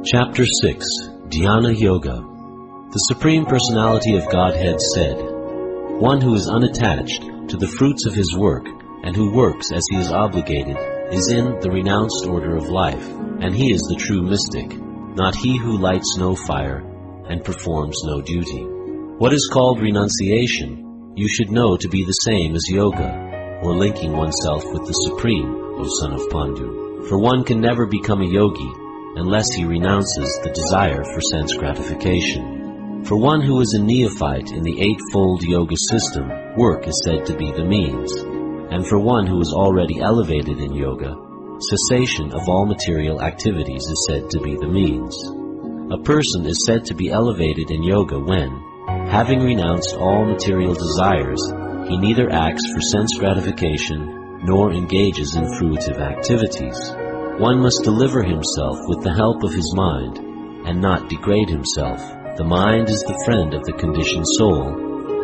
Chapter 6, Dhyana Yoga. The Supreme Personality of Godhead said, "One who is unattached to the fruits of his work and who works as he is obligated is in the renounced order of life, and he is the true mystic, not he who lights no fire and performs no duty." What is called renunciation, you should know to be the same as yoga, or linking oneself with the Supreme, O son of Pandu. For one can never become a yogi unless he renounces the desire for sense gratification. For one who is a neophyte in the eightfold yoga system, work is said to be the means. And for one who is already elevated in yoga, cessation of all material activities is said to be the means. A person is said to be elevated in yoga when, having renounced all material desires, he neither acts for sense gratification nor engages in fruitive activities. One must deliver himself with the help of his mind and not degrade himself. The mind is the friend of the conditioned soul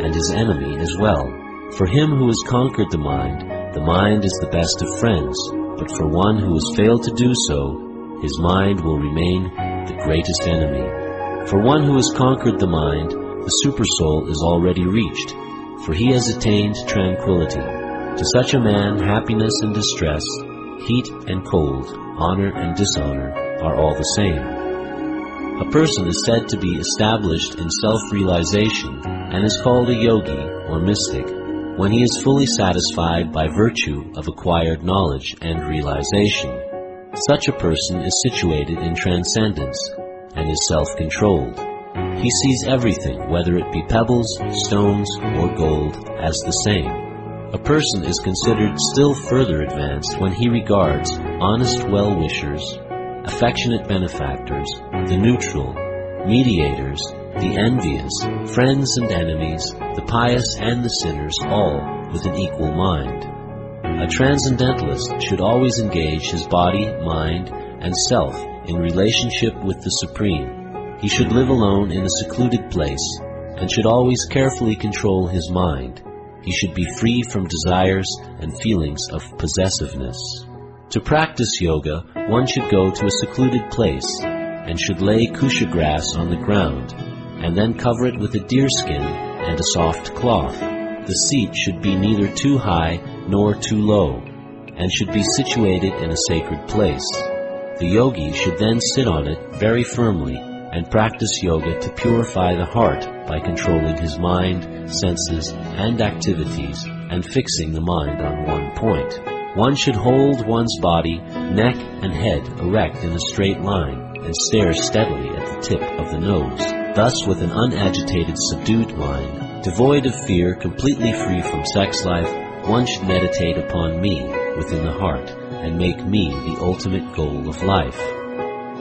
and his enemy as well. For him who has conquered the mind is the best of friends, but for one who has failed to do so, his mind will remain the greatest enemy. For one who has conquered the mind, the supersoul is already reached, for he has attained tranquility. To such a man, happiness and distress, heat and cold, honor and dishonor are all the same. A person is said to be established in self-realization and is called a yogi or mystic when he is fully satisfied by virtue of acquired knowledge and realization. Such a person is situated in transcendence and is self-controlled. He sees everything, whether it be pebbles, stones, or gold, as the same. A person is considered still further advanced when he regards honest well-wishers, affectionate benefactors, the neutral, mediators, the envious, friends and enemies, the pious and the sinners, all with an equal mind. A transcendentalist should always engage his body, mind, and self in relationship with the Supreme. He should live alone in a secluded place and should always carefully control his mind. He should be free from desires and feelings of possessiveness. To practice yoga, one should go to a secluded place and should lay kusha grass on the ground and then cover it with a deerskin and a soft cloth. The seat should be neither too high nor too low and should be situated in a sacred place. The yogi should then sit on it very firmly and practice yoga to purify the heart by controlling his mind, senses, and activities and fixing the mind on one point. One should hold one's body, neck, and head erect in a straight line and stare steadily at the tip of the nose. Thus, with an unagitated, subdued mind, devoid of fear, completely free from sex life, one should meditate upon me within the heart and make me the ultimate goal of life.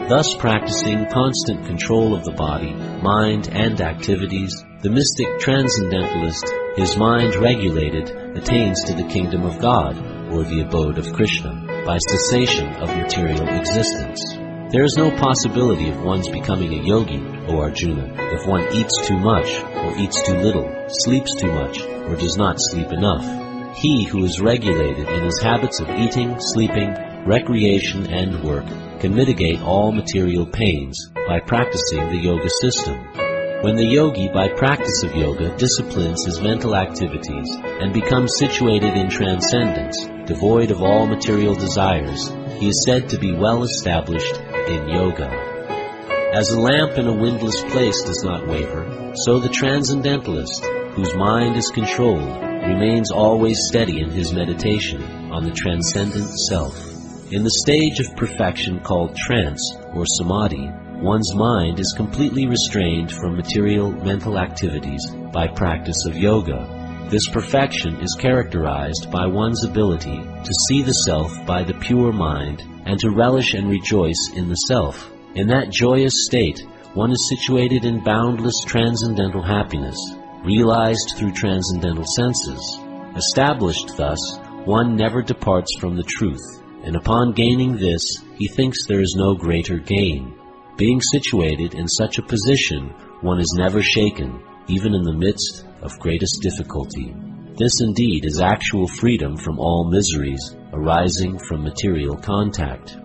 Thus practicing constant control of the body, mind, and activities, the mystic transcendentalist, his mind regulated, attains to the kingdom of God, or the abode of Krishna, by cessation of material existence. There is no possibility of one's becoming a yogi, O Arjuna, if one eats too much, or eats too little, sleeps too much, or does not sleep enough. He who is regulated in his habits of eating, sleeping, recreation, and work can mitigate all material pains by practicing the yoga system. When the yogi, by practice of yoga, disciplines his mental activities and becomes situated in transcendence, devoid of all material desires, he is said to be well established in yoga. As a lamp in a windless place does not waver, so the transcendentalist, whose mind is controlled, remains always steady in his meditation on the transcendent self. In the stage of perfection called trance or samadhi, one's mind is completely restrained from material mental activities by practice of yoga. This perfection is characterized by one's ability to see the self by the pure mind and to relish and rejoice in the self. In that joyous state, one is situated in boundless transcendental happiness, realized through transcendental senses. Established thus, one never departs from the truth, and upon gaining this, he thinks there is no greater gain. Being situated in such a position, one is never shaken, even in the midst of greatest difficulty. This indeed is actual freedom from all miseries arising from material contact.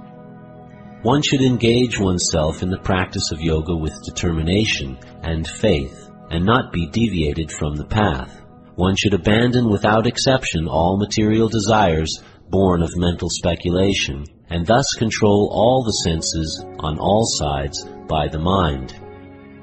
One should engage oneself in the practice of yoga with determination and faith, and not be deviated from the path. One should abandon without exception all material desires born of mental speculation, and thus control all the senses on all sides by the mind.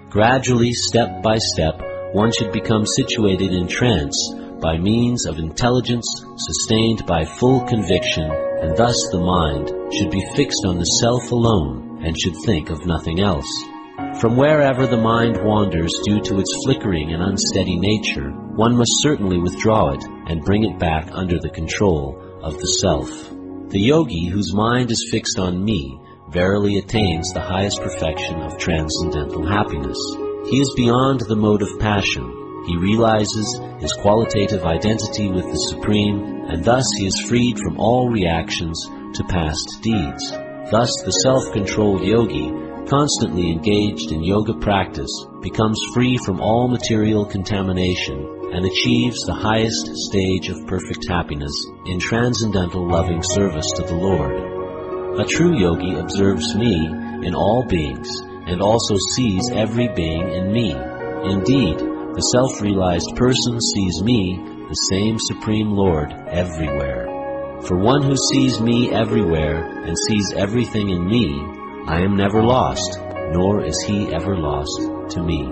Gradually, step by step, one should become situated in trance by means of intelligence sustained by full conviction, and thus the mind should be fixed on the self alone and should think of nothing else. From wherever the mind wanders due to its flickering and unsteady nature, one must certainly withdraw it and bring it back under the control of the self. The yogi whose mind is fixed on me verily attains the highest perfection of transcendental happiness. He is beyond the mode of passion. He realizes his qualitative identity with the Supreme, and thus he is freed from all reactions to past deeds. Thus the self-controlled yogi, constantly engaged in yoga practice, becomes free from all material contamination and achieves the highest stage of perfect happiness in transcendental loving service to the Lord. A true yogi observes me in all beings and also sees every being in me. Indeed, the self-realized person sees me, the same Supreme Lord, everywhere. For one who sees me everywhere and sees everything in me, I am never lost, nor is he ever lost to me.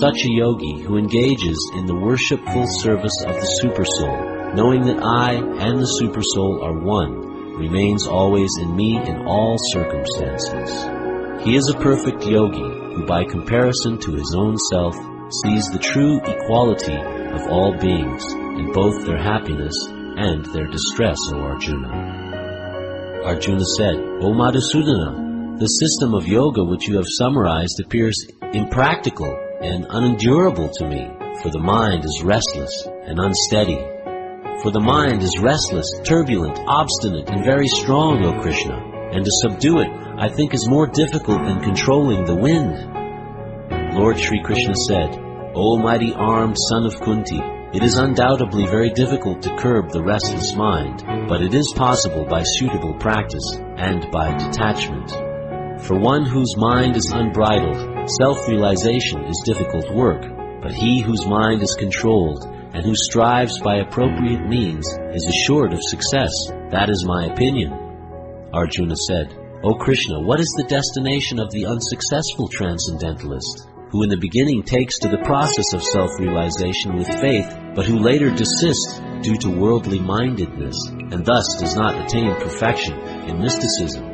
Such a yogi who engages in the worshipful service of the Supersoul, knowing that I and the Supersoul are one, remains always in me in all circumstances. He is a perfect yogi who, by comparison to his own self, sees the true equality of all beings in both their happiness and their distress, O Arjuna. Arjuna said, O Madhusudana, the system of yoga which you have summarized appears impractical and unendurable to me, for the mind is restless and unsteady. For the mind is restless, turbulent, obstinate, and very strong, O Krishna, and to subdue it, I think, is more difficult than controlling the wind. Lord Shri Krishna said, O mighty armed son of Kunti, it is undoubtedly very difficult to curb the restless mind, but it is possible by suitable practice and by detachment. For one whose mind is unbridled, self-realization is difficult work, but he whose mind is controlled and who strives by appropriate means is assured of success. That is my opinion. Arjuna said, O Krishna, what is the destination of the unsuccessful transcendentalist, who in the beginning takes to the process of self-realization with faith, but who later desists due to worldly mindedness, and thus does not attain perfection in mysticism?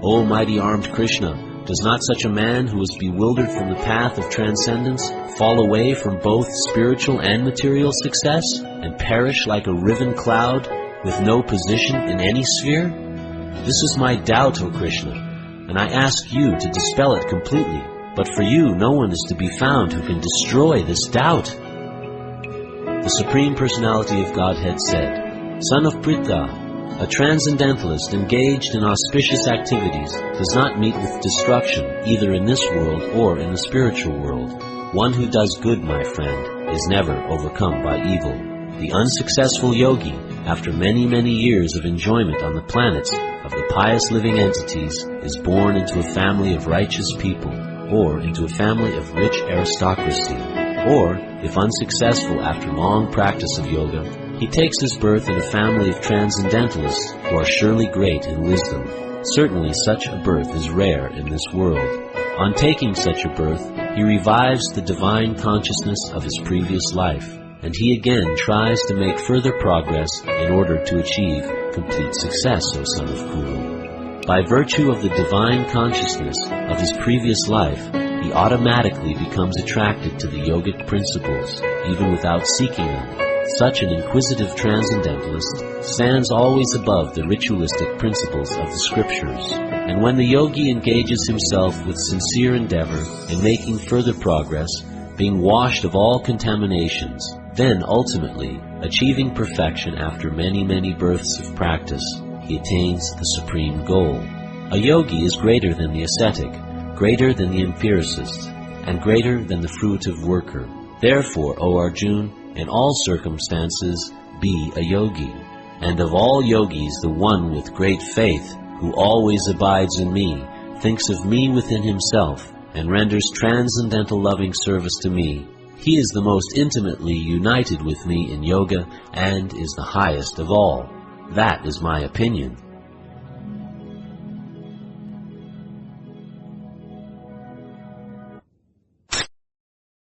O mighty armed Krishna, does not such a man who is bewildered from the path of transcendence fall away from both spiritual and material success, and perish like a riven cloud with no position in any sphere? This is my doubt, O Krishna, and I ask you to dispel it completely. But for you, no one is to be found who can destroy this doubt. The Supreme Personality of Godhead said, Son of Pritha, a transcendentalist engaged in auspicious activities does not meet with destruction either in this world or in the spiritual world. One who does good, my friend, is never overcome by evil. The unsuccessful yogi, after many, many years of enjoyment on the planets of the pious living entities, is born into a family of righteous people, or into a family of rich aristocracy, or, if unsuccessful after long practice of yoga, he takes his birth in a family of transcendentalists who are surely great in wisdom. Certainly such a birth is rare in this world. On taking such a birth, he revives the divine consciousness of his previous life, and he again tries to make further progress in order to achieve complete success, O son of Kuru. By virtue of the divine consciousness of his previous life, he automatically becomes attracted to the yogic principles, even without seeking them. Such an inquisitive transcendentalist stands always above the ritualistic principles of the scriptures, and when the yogi engages himself with sincere endeavor in making further progress, being washed of all contaminations, then ultimately, achieving perfection after many, many births of practice, he attains the supreme goal. A yogi is greater than the ascetic, greater than the empiricist, and greater than the fruitive worker. Therefore, O Arjuna, in all circumstances, be a yogi. And of all yogis, the one with great faith, who always abides in me, thinks of me within himself, and renders transcendental loving service to me, he is the most intimately united with me in yoga and is the highest of all. That is my opinion.